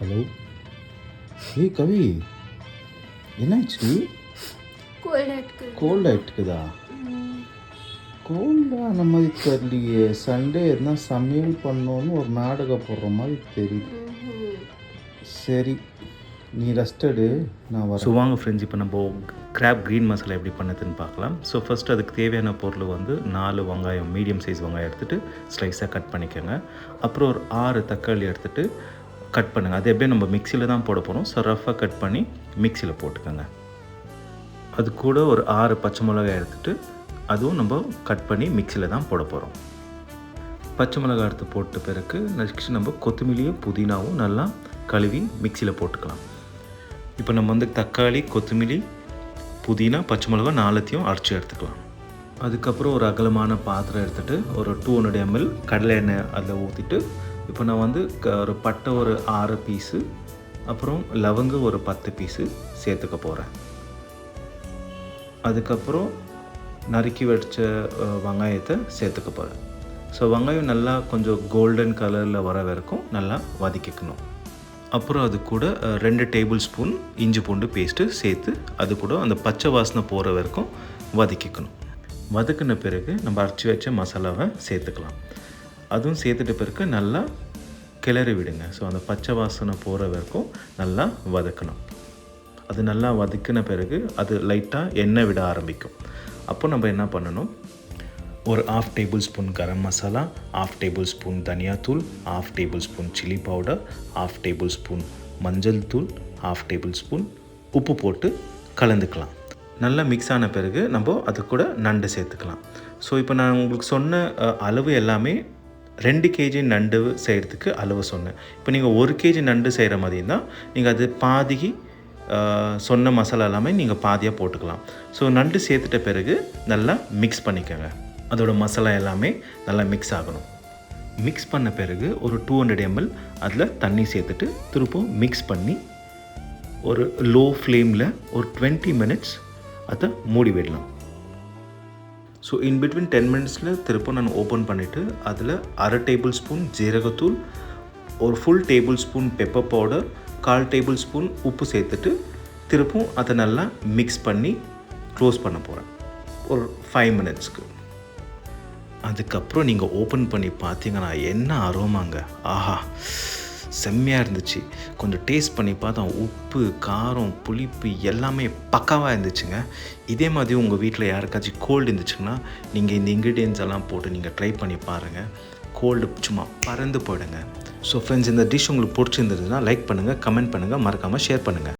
Hello. ஏய் கவி, என்னாச்சு? Gold ஆகிட்டுக்குதா? கோல்டான மாதிரி தெரியலையே. சண்டே எதுனா சமையல் பண்ணோன்னு ஒரு நாடகம் போடுற மாதிரி தெரியுது. சரி, நீ ரெஸ்ட் எடு, நான் வரேன். ஸோ வாங்க ஃப்ரெண்ட்ஸ், இப்போ நம்ம கிராப் க்ரீன் மசாலா எப்படி பண்ணதுன்னு பார்க்கலாம். ஸோ ஃபஸ்ட்டு அதுக்கு தேவையான பொருள் வந்து 4 வெங்காயம், மீடியம் சைஸ் வெங்காயம் எடுத்துகிட்டு ஸ்லைஸாக கட் பண்ணிக்கோங்க. அப்புறம் ஒரு 6 தக்காளி எடுத்துகிட்டு கட் பண்ணுங்கள். அது எப்படியும் நம்ம மிக்சியில் தான் போட போகிறோம். ஸோ ரஃபாக கட் பண்ணி மிக்சியில் போட்டுக்கோங்க. அது கூட ஒரு 6 பச்சை மிளகாய் எடுத்துகிட்டு அதுவும் நம்ம கட் பண்ணி மிக்சியில் தான் போட போகிறோம். பச்சை மிளகாய் எடுத்து போட்ட பிறகு நெக்ஸ்ட் நம்ம கொத்தமல்லியும் புதினாவும் நல்லா கழுவி மிக்சியில் போட்டுக்கலாம். இப்போ நம்ம வந்து தக்காளி, கொத்தமல்லி, புதினா, பச்சை மிளகாய் 4த்தையும் அரைச்சி எடுத்துக்கலாம். அதுக்கப்புறம் ஒரு அகலமான பாத்திரம் எடுத்துகிட்டு ஒரு 200 ml கடலை எண்ணெய் அதில் ஊற்றிட்டு, இப்போ நான் வந்து ஒரு பட்டை ஒரு 6 பீஸு, அப்புறம் லவங்கு ஒரு 10 பீஸு சேர்த்துக்க போகிறேன். அதுக்கப்புறம் நறுக்கி வச்ச வெங்காயத்தை சேர்த்துக்க போகிறேன். ஸோ வெங்காயம் நல்லா கொஞ்சம் கோல்டன் கலரில் வர வரைக்கும் நல்லா வதக்கிக்கணும். அப்புறம் அது கூட 2 டேபிள் ஸ்பூன் இஞ்சி பூண்டு பேஸ்ட்டு சேர்த்து அது கூட அந்த பச்சை வாசனை போகிற வரைக்கும் வதக்கிக்கணும். வதக்கின பிறகு நம்ம அரைச்சி வச்ச மசாலாவை சேர்த்துக்கலாம். அதுவும் சேர்த்துட்ட பிறகு நல்லா கிளறி விடுங்க. ஸோ அந்த பச்சை வாசனை போகிற வரைக்கும் நல்லா வதக்கணும். அது நல்லா வதக்கின பிறகு அது லைட்டாக எண்ணெய் விட ஆரம்பிக்கும். அப்போ நம்ம என்ன பண்ணணும், ஒரு 1/2 table spoon garam masala, 1/2 table spoon தனியாத்தூள், 1/2 table spoon chilli powder, 1/2 table spoon மஞ்சள் தூள், 1/2 டேபிள் ஸ்பூன் உப்பு போட்டு கலந்துக்கலாம். நல்லா மிக்ஸ் ஆன பிறகு நம்ம அது கூட நண்டு சேர்த்துக்கலாம். ஸோ இப்போ நான் உங்களுக்கு சொன்ன அளவு எல்லாமே 2 கேஜி நண்டு செய்கிறதுக்கு அளவு சொன்னேன். இப்போ நீங்கள் 1 கேஜி நண்டு செய்கிற மாதிரி இருந்தால் நீங்கள் அது பாதிக்கு சொன்ன மசாலா எல்லாமே நீங்கள் பாதியாக போட்டுக்கலாம். ஸோ நண்டு சேர்த்துட்ட பிறகு நல்லா மிக்ஸ் பண்ணிக்கோங்க. அதோட மசாலா எல்லாமே நல்லா மிக்ஸ் ஆகணும். மிக்ஸ் பண்ண பிறகு ஒரு 200 ml அதில் தண்ணி சேர்த்துட்டு திருப்பும் மிக்ஸ் பண்ணி ஒரு லோ ஃப்ளேமில் ஒரு 20 minutes அதை மூடி விடலாம். ஸோ இன் பிட்வீன் 10 minutesல திருப்பும் நான் ஓப்பன் பண்ணிவிட்டு அதில் 1/2 டேபிள் ஸ்பூன் ஜீரகத்தூள், ஒரு full table spoon pepper powder, 1/4 table spoon உப்பு சேர்த்துட்டு திருப்பும் அதை நல்லா மிக்ஸ் பண்ணி க்ளோஸ் பண்ண போகிறேன் ஒரு 5 minutesக்கு. அதுக்கப்புறம் நீங்கள் ஓப்பன் பண்ணி பார்த்தீங்கன்னா என்ன அரோமாங்க, ஆஹா செம்மையாக இருந்துச்சு. கொஞ்சம் டேஸ்ட் பண்ணி பார்த்தா உப்பு, காரம், புளிப்பு எல்லாமே பக்காவாக இருந்துச்சுங்க. இதே மாதிரி உங்கள் வீட்டில் யாருக்காச்சும் கோல்டு இருந்துச்சுன்னா நீங்கள் இந்த இன்க்ரீடியன்ஸ் எல்லாம் போட்டு நீங்கள் ட்ரை பண்ணி பாருங்கள். கோல்டு சும்மா பறந்து போயிடுங்க. ஸோ ஃப்ரெண்ட்ஸ், இந்த டிஷ் உங்களுக்கு பிடிச்சிருந்ததுன்னா லைக் பண்ணுங்கள், கமெண்ட் பண்ணுங்கள், மறக்காமல் ஷேர் பண்ணுங்கள்.